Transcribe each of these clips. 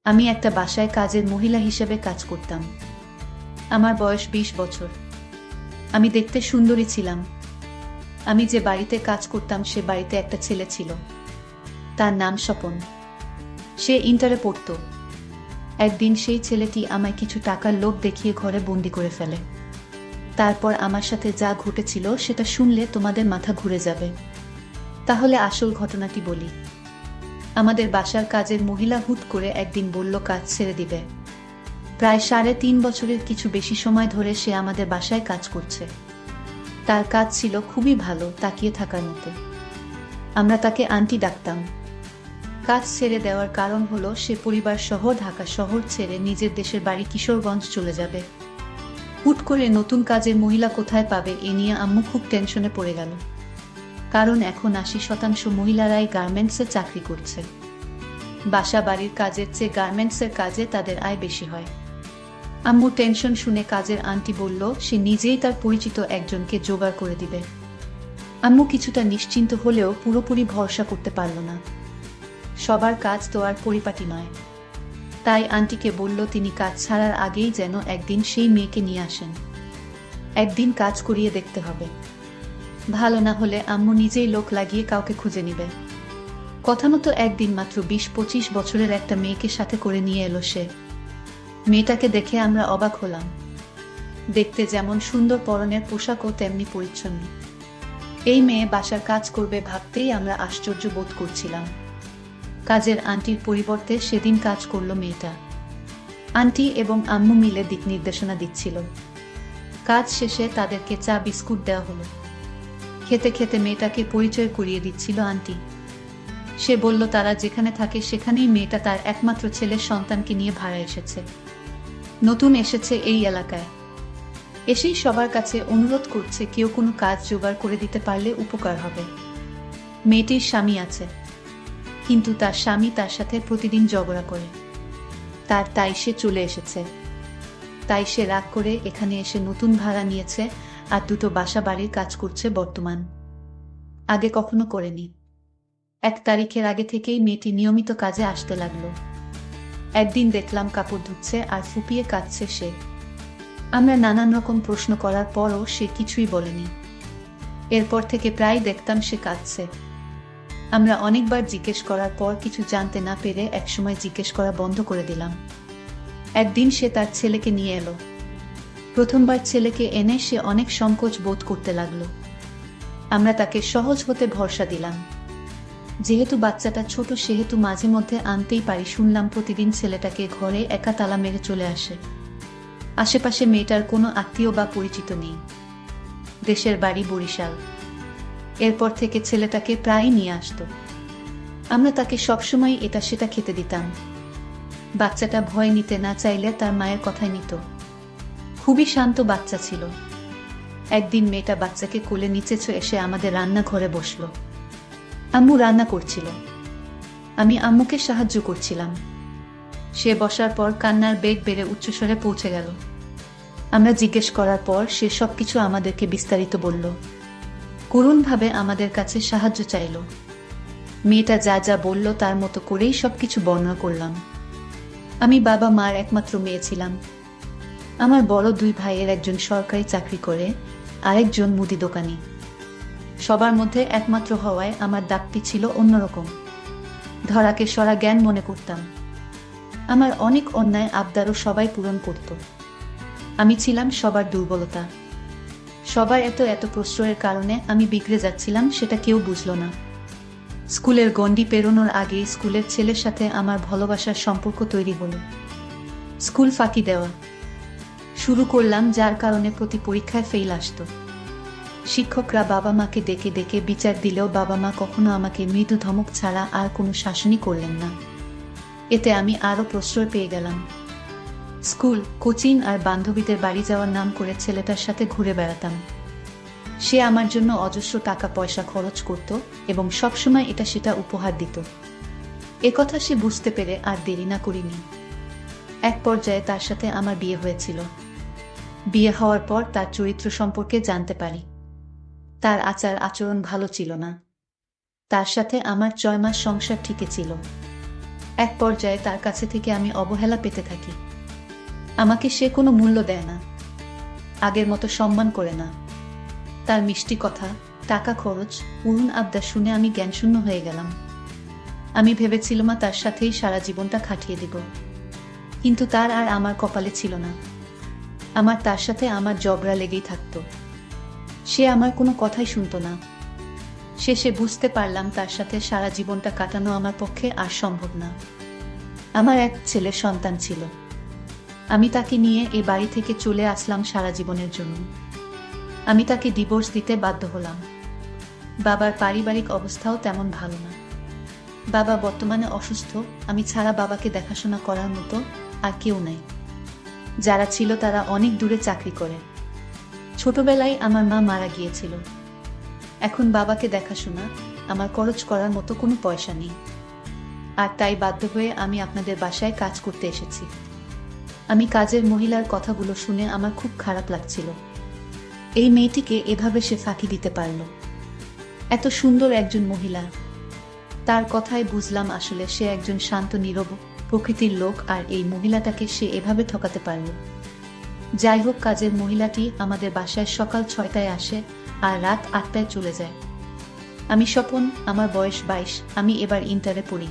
আমি একটা বাসায় কাজের মহিলা হিসেবে কাজ করতাম। আমার বয়স 20 বছর। আমি দেখতে সুন্দরী ছিলাম। আমি যে বাড়িতে কাজ করতাম সে বাড়িতে একটা ছেলে ছিল। তার নাম স্বপন। সে ইন্টারে পড়তো। একদিন সেই ছেলেটি আমায় কিছু টাকার লোভ দেখিয়ে ঘরে বন্দি করে ফেলে। তারপর আমার সাথে যা ঘটেছিল সেটা শুনলে তোমাদের মাথা ঘুরে যাবে। তাহলে আসল ঘটনাটি বলি। আমাদের বাসার কাজের মহিলা হুট করে একদিন বলল কাজ ছেড়ে দিবে। প্রায় 3.5 বছরের কিছু বেশি সময় ধরে সে আমাদের বাসায় কাজ করছে। তার কাজ ছিল খুবই ভালো, তাকিয়ে থাকার মতো। আমরা তাকে আন্টি ডাকতাম। কাজ ছেড়ে দেওয়ার কারণ হলো সে পরিবার সহ ঢাকা শহর ছেড়ে নিজের দেশের বাড়ি কিশোরগঞ্জ চলে যাবে। হুট করে নতুন কাজের মহিলা কোথায় পাবে এ নিয়ে আম্মু খুব টেনশনে পড়ে গেল। কারণ এখন 80% মহিলারাই গার্মেন্টসে চাকরি করছে। বাসা বাড়ির কাজের চেয়ে গার্মেন্টসের কাজে তাদের আয় বেশি হয়। আম্মু টেনশন শুনে কাজের আন্টি বলল সে নিজেই তার পরিচিত একজনকে জোগাড় করে দিবে। আম্মু কিছুটা নিশ্চিন্ত হলেও পুরোপুরি ভরসা করতে পারল না। সবার কাজ তো আর পরিপাটি নয়। তাই আন্টিকে বলল তিনি কাজ ছাড়ার আগেই যেন একদিন সেই মেয়েকে নিয়ে আসেন। একদিন কাজ করিয়ে দেখতে হবে। ভালো না হলে আম্মু নিজেই লোক লাগিয়ে কাউকে খুঁজে নিবে। কথা মতো একদিন মাত্র 20-25 বছরের একটা মেয়েকে সাথে করে নিয়ে এলো সে। মেয়েটাকে দেখে আমরা অবাক হলাম। দেখতে যেমন সুন্দর, পরনের পোশাকও তেমনি পরিচ্ছন্ন। এই মেয়ে বাসার কাজ করবে ভাবতেই আমরা আশ্চর্য বোধ করছিলাম। কাজের আন্টির পরিবর্তে সেদিন কাজ করলো মেয়েটা। আন্টি এবং আম্মু মিলে দিক নির্দেশনা দিচ্ছিল। কাজ শেষে তাদেরকে চা বিস্কুট দেওয়া হলো। খেতে খেতে মেয়েটাকে পরিচয় করিয়ে দিচ্ছিল আন্টি। সে বলল তারা যেখানে থাকে সেখানেই মেয়েটা তার একমাত্র ছেলের সন্তানকে নিয়ে ভাড়া এসেছে। নতুন এসেছে এই এলাকায়। এসেই সবার কাছে অনুরোধ করছে কেউ কোনো কাজ জোগাড় করে দিতে পারলে উপকার হবে। মেয়েটির স্বামী আছে, কিন্তু তার স্বামী তার সাথে প্রতিদিন ঝগড়া করে। তাই সে চলে এসেছে। তাই সে রাগ করে এখানে এসে নতুন ভাড়া নিয়েছে আর 2টো বাসা বাড়ির কাজ করছে বর্তমান। আগে কখনো করেনি। 1 তারিখের আগে থেকেই মেয়েটি নিয়মিত কাজে আসতে লাগলো। একদিন দেখলাম কাপড় ধুচ্ছে আর ফুপিয়ে কাঁদছে সে। আমরা নানান রকম প্রশ্ন করার পরও সে কিছুই বলেনি। এরপর থেকে প্রায় দেখতাম সে কাঁদছে। আমরা অনেকবার জিজ্ঞেস করার পর কিছু জানতে না পেরে একসময় জিজ্ঞেস করা বন্ধ করে দিলাম। একদিন সে তার ছেলেকে নিয়ে এলো। প্রথমবার ছেলেকে এনে সে অনেক সংকোচ বোধ করতে লাগলো। আমরা তাকে সহজ হতে ভরসা দিলাম। যেহেতু বাচ্চাটা ছোট সেহেতু মাঝে মধ্যে আনতেই পারি। শুনলাম প্রতিদিন ছেলেটাকে ঘরে একা তালা মেরে চলে আসে। আশেপাশে মেয়েটার কোনো আত্মীয় বা পরিচিত নেই। দেশের বাড়ি বরিশাল। এরপর থেকে ছেলেটাকে প্রায়ই নিয়ে আসতো। আমরা তাকে সবসময় এটা সেটা খেতে দিতাম। বাচ্চাটা ভয় নিতে না চাইলে তার মায়ের কথাই নিত। খুবই শান্ত বাচ্চা ছিল। একদিন মেয়েটা বাচ্চাকে কোলে নিচে এসে আমাদের রান্নাঘরে বসলো। আম্মু রান্না করছিল। আমি আম্মুকে সাহায্য করছিলাম। সে বসার পর কান্নার বেগ বেড়ে উচ্চস্বরে পৌঁছে গেল। আমরা জিজ্ঞেস করার পর সে সবকিছু আমাদেরকে বিস্তারিত বলল। করুণভাবে আমাদের কাছে সাহায্য চাইল। মেয়েটা যা যা বলল তার মতো করেই সবকিছু বর্ণনা করলাম। আমি বাবা মার একমাত্র মেয়ে ছিলাম। আমার বড় 2 ভাইয়ের একজন সরকারি চাকরি করে, আরেকজন মুদি দোকানি। সবার মধ্যে একমাত্র হওয়ায় আমার দাপটি ছিল অন্যরকম। ধরাকে সরা জ্ঞান মনে করতাম। আমার অনেক অন্যায় আবদারও সবাই পূরণ করত। আমি ছিলাম সবার দুর্বলতা। সবার এত প্রশ্রয়ের কারণে আমি বিগড়ে যাচ্ছিলাম, সেটা কেউ বুঝল না। স্কুলের গণ্ডি পেরোনোর আগেই স্কুলের ছেলের সাথে আমার ভালোবাসার সম্পর্ক তৈরি হলো। স্কুল ফাঁকি দেওয়া শুরু করলাম, যার কারণে প্রতি পরীক্ষায় ফেল আসতো। শিক্ষকরা বাবা মাকে ডেকে ডেকে বিচার দিলেও বাবা মা কখনো আমাকে মৃদু ধমক ছাড়া আর কোনো শাসনই করলেন না। এতে আমি আরও প্রশ্রয় পেয়ে গেলাম। স্কুল, কোচিং আর বান্ধবীদের বাড়ি যাওয়ার নাম করে ছেলেটার সাথে ঘুরে বেড়াতাম। সে আমার জন্য অজস্র টাকা পয়সা খরচ করত এবং সবসময় এটা সেটা উপহার দিত। একথা সে বুঝতে পেরে আর দেরি না করিনি। এক পর্যায়ে তার সাথে আমার বিয়ে হয়েছিল। বিয়ে হওয়ার পর তার চরিত্র সম্পর্কে জানতে পারি। তার আচার আচরণ ভালো ছিল না। তার সাথে আমার 6 মাস সংসার ঠিকই ছিল। এক পর্যায়ে তার কাছে থেকে আমি অবহেলা পেতে থাকি। আমাকে সে কোনো মূল্য দেয় না, আগের মতো সম্মান করে না। তার মিষ্টি কথা, টাকা খরচ, পুরন আবদার শুনে আমি জ্ঞানশূন্য হয়ে গেলাম। আমি ভেবেছিলাম তার সাথেই সারা জীবনটা কাটিয়ে দিব, কিন্তু তার আর আমার কপালে ছিল না। আমার তার সাথে আমার ঝগড়া লেগেই থাকতো। সে আমার কোনো কথাই শুনতো না। শেষে বুঝতে পারলাম তার সাথে সারা জীবনটা কাটানো আমার পক্ষে আর সম্ভব না। আমার এক ছেলে সন্তান ছিল। আমি তাকে নিয়ে এই বাড়ি থেকে চলে আসলাম সারা জীবনের জন্য। আমি তাকে ডিভোর্স দিতে বাধ্য হলাম। বাবার পারিবারিক অবস্থাও তেমন ভালো না। বাবা বর্তমানে অসুস্থ। আমি ছাড়া বাবাকে দেখাশোনা করার মতো আর কেউ নেই। যারা ছিল তারা অনেক দূরে চাকরি করে। ছোটবেলায় আমার মা মারা গিয়েছিল। এখন বাবাকে দেখাশোনা, আমার খরচ করার মতো কোনো পয়সা নেই। আর তাই বাধ্য হয়ে আমি আপনাদের বাসায় কাজ করতে এসেছি। আমি কাজের মহিলার কথাগুলো শুনে আমার খুব খারাপ লাগছিল। এই মেয়েটিকে এভাবে সে ফাঁকি দিতে পারল। এত সুন্দর একজন মহিলা। তার কথায় বুঝলাম আসলে সে একজন শান্ত নীরব প্রকৃতির লোক, আর এই মহিলাটাকে সে এভাবে ঠকাতে পারল। যাই হোক, কাজের মহিলাটি আমাদের বাসায় সকাল 6টায় আসে আর রাত 8টায় চলে যায়। আমি স্বপন, আমার বয়স 22, আমি এবার ইন্টারে পড়ি।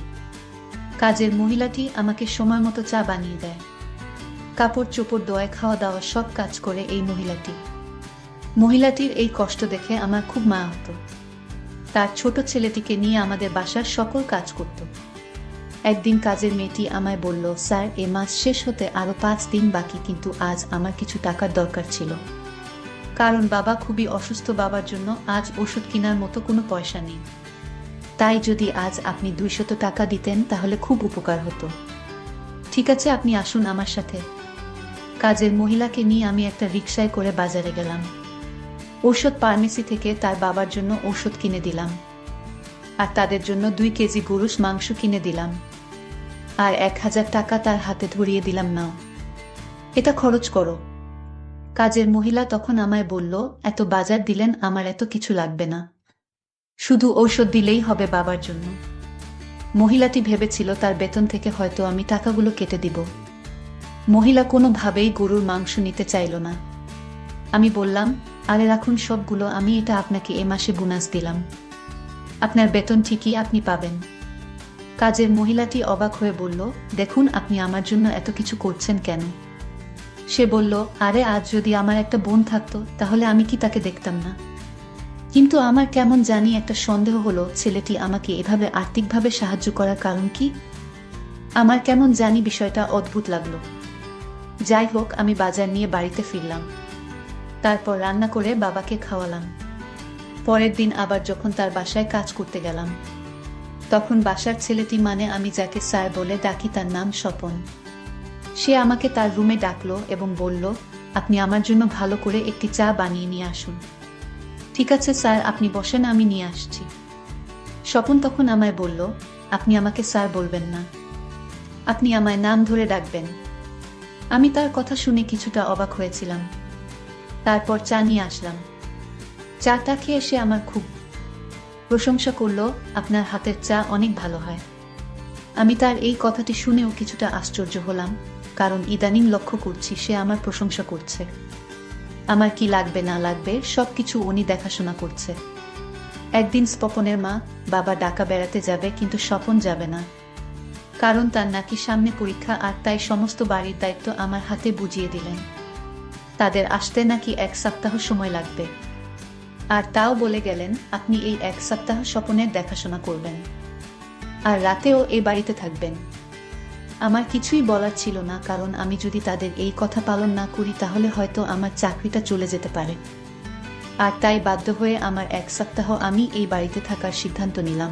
কাজের মহিলাটি আমাকে সময় মতো চা বানিয়ে দেয়। কাপড় চোপড় ধোয়, খাওয়া দাওয়া সব কাজ করে এই মহিলাটির এই কষ্ট দেখে আমার খুব মায়া হতো। তার ছোট ছেলেটিকে নিয়ে আমাদের বাসার সকল কাজ করত। একদিন কাজের মেয়েটি আমায় বলল, স্যার, এ মাস শেষ হতে আরো 5 দিন বাকি, কিন্তু আজ আমার কিছু টাকার দরকার ছিল। কারণ বাবা খুবই অসুস্থ, বাবার জন্য আজ ওষুধ কেনার মতো কোনো পয়সা নেই। তাই যদি আজ আপনি 200 টাকা দিতেন তাহলে খুব উপকার হতো। ঠিক আছে, আপনি আসুন আমার সাথে। কাজের মহিলাকে নিয়ে আমি একটা রিকশায় করে বাজারে গেলাম। ঔষধ ফার্মেসি থেকে তার বাবার জন্য ঔষধ কিনে দিলাম, আর তাদের জন্য 2 কেজি গরুর মাংস কিনে দিলাম, আর 1000 টাকা তার হাতে ধরিয়ে দিলাম, নাও, এটা খরচ করো। কাজের মহিলা তখন আমায় বলল, এত বাজার দিলেন, আমার এত কিছু লাগবে না, শুধু ঔষধ দিলেই হবে বাবার জন্য। মহিলাটি ভেবেছিল তার বেতন থেকে হয়তো আমি টাকাগুলো কেটে দিব। মহিলা কোনোভাবেই গরুর মাংস নিতে চাইল না। আমি বললাম, আরে রাখুন সবগুলো, আমি এটা আপনাকে এ মাসে বোনাস দিলাম, আপনার বেতন ঠিকই আপনি পাবেন। কাজের মহিলাটি অবাক হয়ে বলল, দেখুন, আপনি আমার জন্য এত কিছু করছেন কেন? সে বলল, আরে আজ যদি আমার একটা বোন থাকতো তাহলে আমি কি তাকে দেখতাম না? কিন্তু আমার কেমন জানি একটা সন্দেহ হলো, ছেলেটি আমাকে এভাবে আর্থিকভাবে সাহায্য করার কারণ কি? আমার কেমন জানি বিষয়টা অদ্ভুত লাগলো। যাই হোক, আমি বাজার নিয়ে বাড়িতে ফিরলাম। তারপর রান্না করে বাবাকে খাওয়ালাম। পরের দিন আবার যখন তার বাসায় কাজ করতে গেলাম, তখন বাসার ছেলেটি, মানে আমি যাকে স্যার বলে ডাকি, তার নাম স্বপন। সে আমাকে তার রুমে ডাকলো এবং বলল, আপনি আমার জন্য ভালো করে একটি চা বানিয়ে নিয়ে আসুন। ঠিক আছে স্যার, আপনি বসেন, আমি নিয়ে আসছি। স্বপন তখন আমায় বলল, আপনি আমাকে স্যার বলবেন না, আপনি আমায় নাম ধরে ডাকবেন। আমি তার কথা শুনে কিছুটা অবাক হয়েছিলাম। তারপর চা নিয়ে আসলাম। চাটা খেয়ে সে আমার খুব প্রশংসা করল, আপনার হাতের চা অনেক ভালো হয়। আমি তার এই কথাটি শুনেও কিছুটা আশ্চর্য হলাম, কারণ ইদানিং লক্ষ্য করছি সে আমার প্রশংসা করছে। আমার কি লাগবে না লাগবে সবকিছু উনি দেখাশোনা করছে। একদিন স্বপনের মা বাবা ঢাকা বেড়াতে যাবে, কিন্তু স্বপন যাবে না, কারণ তার নাকি সামনে পরীক্ষা, আর তাই সমস্ত বাড়ির দায়িত্ব আমার হাতে বুঝিয়ে দিলেন। তাদের আসতে নাকি 1 সপ্তাহ সময় লাগবে, আর তাও বলে গেলেন, আপনি এই 1 সপ্তাহ স্বপনের দেখাশোনা করবেন, আর রাতেও এই বাড়িতে থাকবেন। আমার কিছুই বলার ছিল না, কারণ আমি যদি তাদের এই কথা পালন না করি তাহলে হয়তো আমার চাকরিটা চলে যেতে পারে। আর তাই বাধ্য হয়ে আমার 1 সপ্তাহ আমি এই বাড়িতে থাকার সিদ্ধান্ত নিলাম।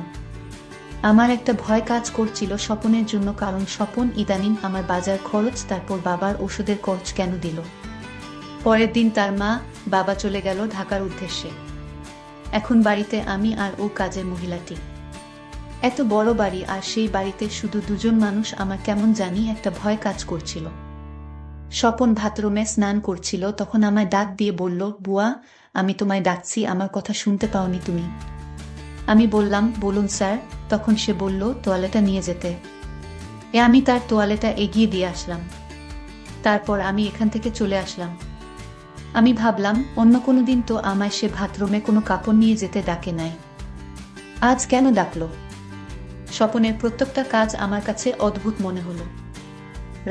আমার একটা ভয় কাজ করছিল স্বপনের জন্য, কারণ স্বপন ইদানিং আমার বাজার খরচ, তারপর বাবার ওষুধের খরচ কেন দিল। পরের দিন তার মা বাবা চলে গেল ঢাকার উদ্দেশ্যে। এখন বাড়িতে আমি আর ও কাজের মহিলাটি। এত বড় বাড়ি, আর সেই বাড়িতে শুধু 2 জন মানুষ। আমার কেমন জানি একটা ভয় কাজ করছিল। স্বপন বাথরুমে স্নান করছিল, তখন আমায় ডাক দিয়ে বলল, বুয়া, আমি তোমায় ডাকছি, আমার কথা শুনতে পাওনি তুমি? আমি বললাম, বলুন স্যার। তখন সে বলল, টয়লেটে নিয়ে যেতে। আমি তার তোয়ালেটা এগিয়ে দিয়ে আসলাম। তারপর আমি এখান থেকে চলে আসলাম। আমি ভাবলাম অন্য কোনো দিন তো আমায় সে বাথরুমে কোনো কাপড় নিয়ে যেতে ডাকে নাই, আজ কেন ডাকলো? স্বপনের প্রত্যেকটা কাজ আমার কাছে অদ্ভুত মনে হলো।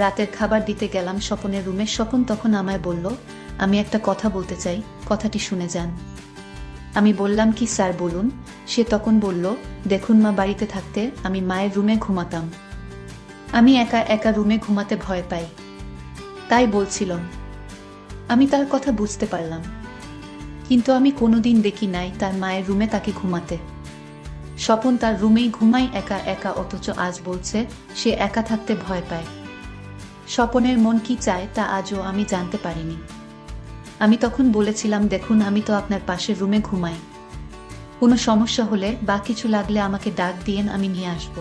রাতের খাবার দিতে গেলাম স্বপনের রুমে। স্বপন তখন আমায় বলল, আমি একটা কথা বলতে চাই, কথাটি শুনে যান। আমি বললাম, কি স্যার বলুন। সে তখন বলল, দেখুন মা বাড়িতে থাকতে আমি মায়ের রুমে ঘুমাতাম। আমি একা একা রুমে ঘুমাতে ভয় পাই, তাই বলছিলাম। আমি তার কথা বুঝতে পারলাম, কিন্তু আমি কোনোদিন দেখি নাই তার মায়ের রুমে তাকে ঘুমাতে। স্বপন তার রুমেই ঘুমাই একা একা, অথচ আজ বলছে সে একা থাকতে ভয় পায়। স্বপনের মন কি চায় তা আজও আমি জানতে পারিনি। আমি তখন বলেছিলাম, দেখুন আমি তো আপনার পাশের রুমে ঘুমাই, কোনো সমস্যা হলে বা কিছু লাগলে আমাকে ডাক দিয়েন, আমি নিয়ে আসব।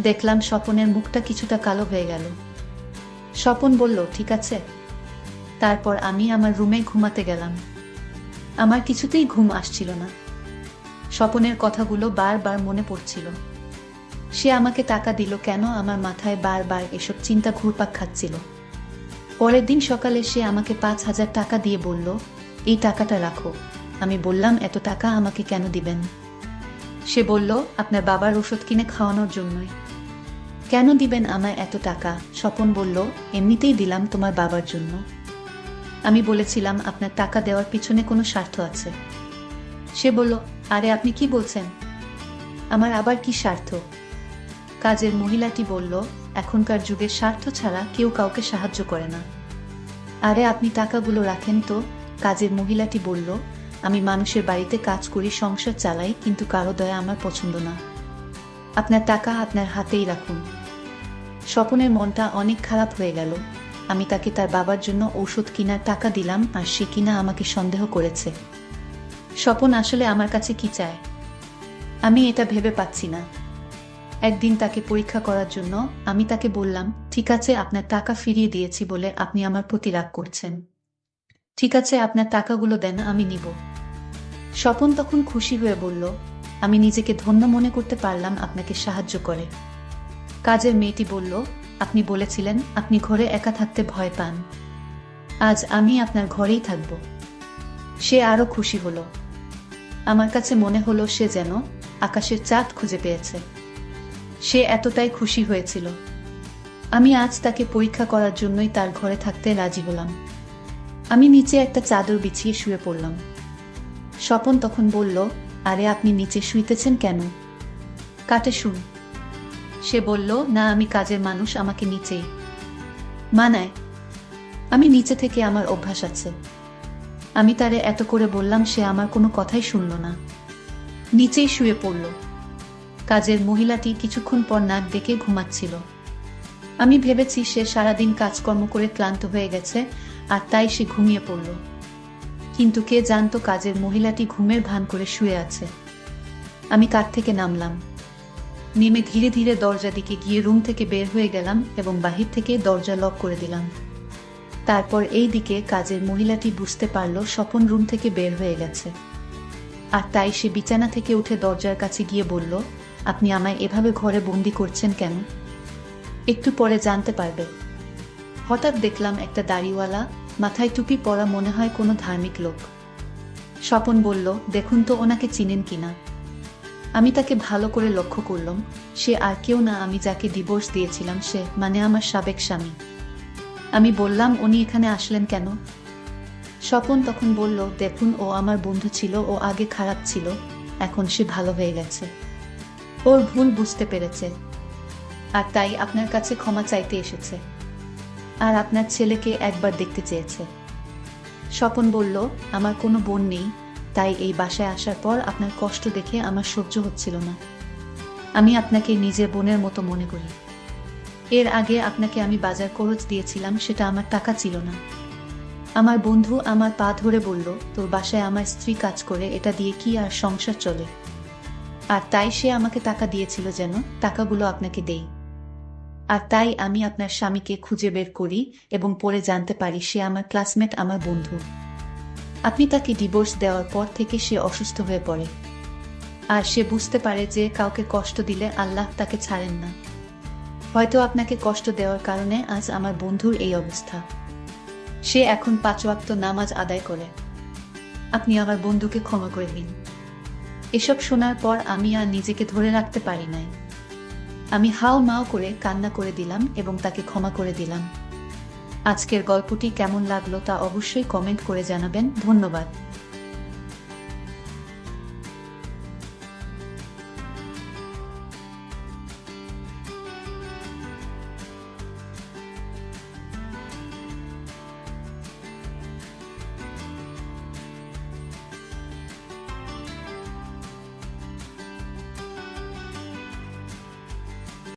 দেখলাম স্বপনের মুখটা কিছুটা কালো হয়ে গেল। স্বপন বলল, ঠিক আছে। তারপর আমি আমার রুমে ঘুমাতে গেলাম। আমার কিছুতেই ঘুম আসছিল না। স্বপনের কথাগুলো বারবার মনে পড়ছিল। সে আমাকে টাকা দিল কেন? আমার মাথায় বারবার এসব চিন্তা ঘুরপাক খাচ্ছিল। পরের দিন সকালে সে আমাকে 5,000 টাকা দিয়ে বলল, এই টাকাটা রাখো। আমি বললাম, এত টাকা আমাকে কেন দিবেন? সে বলল, আপনার বাবার ওষুধ কিনে খাওয়ানোর জন্যই। কেন দিবেন আমায় এত টাকা? স্বপন বলল, এমনিতেই দিলাম তোমার বাবার জন্য। আমি বলেছিলাম, আপনার টাকা দেওয়ার পিছনে কোনো স্বার্থ আছে। সে বলল, আরে আপনি কি বলছেন? আমার আবার কি স্বার্থ? কাজের মহিলাটি বলল, এখনকার যুগে স্বার্থ ছাড়া কেউ কাউকে সাহায্য করে না। আরে আপনি টাকাগুলো রাখেন তো। কাজের মহিলাটি বলল, আমি মানুষের বাড়িতে কাজ করি, সংসার চালাই, কিন্তু কারো দয়া আমার পছন্দ না। আপনার টাকা আপনার হাতেই রাখুন। স্বপনের মনটা অনেক খারাপ হয়ে গেল। আমি তাকে তার বাবার জন্য ঔষধ কিনার টাকা দিলাম, আর সে কিনা আমাকে সন্দেহ করেছে। স্বপন আসলে আমার কাছে কি চায় আমি এটা ভেবে পাচ্ছি না। একদিন তাকে পরীক্ষা করার জন্য আমি তাকে বললাম, ঠিক আছে, আপনার টাকা ফিরিয়ে দিয়েছি বলে আপনি আমার প্রতি রাগ করছেন। ঠিক আছে, আপনার টাকাগুলো দেন, আমি নিব। স্বপন তখন খুশি হয়ে বলল, আমি নিজেকে ধন্য মনে করতে পারলাম আপনাকে সাহায্য করে। কাজের মেয়েটি বলল, আপনি বলেছিলেন আপনি ঘরে একা থাকতে ভয় পান, আজ আমি আপনার ঘরেই থাকব। সে আরো খুশি হলো। আমার কাছে মনে হলো সে যেন আকাশের চাঁদ খুঁজে পেয়েছে। সে এতটাই খুশি হয়েছিল। আমি আজ তাকে পরীক্ষা করার জন্যই তার ঘরে থাকতে রাজি হলাম। আমি নিচে একটা চাদর বিছিয়ে শুয়ে পড়লাম। স্বপন তখন বলল, আরে আপনি নিচে শুইতেছেন কেন? কাটে শুন। সে বলল, না, আমি কাজের মানুষ, আমাকে নিচেই মানায়। আমি নিচে থেকে আমার অভ্যাস আছে। আমি তারে এত করে বললাম, সে আমার কোনো কথাই শুনল না, নিচেই শুয়ে পড়ল। কাজের মহিলাটি কিছুক্ষণ পর নাক ডেকে ঘুমাচ্ছিল। আমি ভেবেছি সে সারাদিন কাজকর্ম করে ক্লান্ত হয়ে গেছে আর তাই সে ঘুমিয়ে পড়ল, কিন্তু কে জানতো কাজের মহিলাটি ঘুমের ভান করে শুয়ে আছে। আমি কাঠ থেকে নামলাম। নেমে ধীরে ধীরে দরজা দিকে গিয়ে রুম থেকে বের হয়ে গেলাম এবং বাহির থেকে দরজা লক করে দিলাম। তারপর এই দিকে কাজের মহিলাটি বুঝতে পারল স্বপন রুম থেকে বের হয়ে গেছে, আর তাই সে বিছানা থেকে উঠে দরজার কাছে গিয়ে বলল, আপনি আমায় এভাবে ঘরে বন্দি করছেন কেন? একটু পরে জানতে পারবে। হঠাৎ দেখলাম একটা দাড়িওয়ালা, মাথায় টুপি পরা, মনে হয় কোনো ধার্মিক লোক। স্বপন বলল, দেখুন তো ওনাকে চিনেন কিনা। আমি তাকে ভালো করে লক্ষ্য করলাম। সে আর কেউ না, আমি যাকে ডিভোর্স দিয়েছিলাম সে, মানে আমার সাবেক স্বামী। আমি বললাম, উনি এখানে আসলেন কেন? স্বপন তখন বলল, দেখুন ও আমার বন্ধু ছিল, ও আগে খারাপ ছিল, এখন সে ভালো হয়ে গেছে, ওর ভুল বুঝতে পেরেছে, আর তাই আপনার কাছে ক্ষমা চাইতে এসেছে, আর আপনার ছেলেকে একবার দেখতে চেয়েছে। স্বপন বলল, আমার কোনো বোন নেই, তাই এই বাসায় আসার পর আপনার কষ্ট দেখে আমার সহ্য হচ্ছিল না। আমি আপনাকে নিজের বোনের মতো মনে করি। এর আগে আপনাকে আমি বাজার খরচ দিয়েছিলাম, সেটা আমার টাকা ছিল না। আমার বন্ধু আমার পা ধরে বলল, তোর বাসায় আমার স্ত্রী কাজ করে, এটা দিয়ে কি আর সংসার চলে? আর তাই সে আমাকে টাকা দিয়েছিল যেন টাকাগুলো আপনাকে দেই। আর তাই আমি আপনার স্বামীকে খুঁজে বের করি এবং পরে জানতে পারি সে আমার ক্লাসমেট, আমার বন্ধু। আপনি তাকে ডিভোর্স দেওয়ার পর থেকে সে অসুস্থ হয়ে পড়ে, আর সে বুঝতে পারে যে কাউকে কষ্ট দিলে আল্লাহ তাকে ছাড়েন না। হয়তো আপনাকে কষ্ট দেওয়ার কারণে আজ আমার বন্ধুর এই অবস্থা। সে এখন 5 ওয়াক্ত নামাজ আদায় করে। আপনি আমার বন্ধুকে ক্ষমা করে দিন। এসব শোনার পর আমি আর নিজেকে ধরে রাখতে পারি নাই। আমি হাউ মাউ করে কান্না করে দিলাম এবং তাকে ক্ষমা করে দিলাম। আজকের গল্পটি কেমন লাগলো তা অবশ্যই কমেন্ট করে জানাবেন। ধন্যবাদ।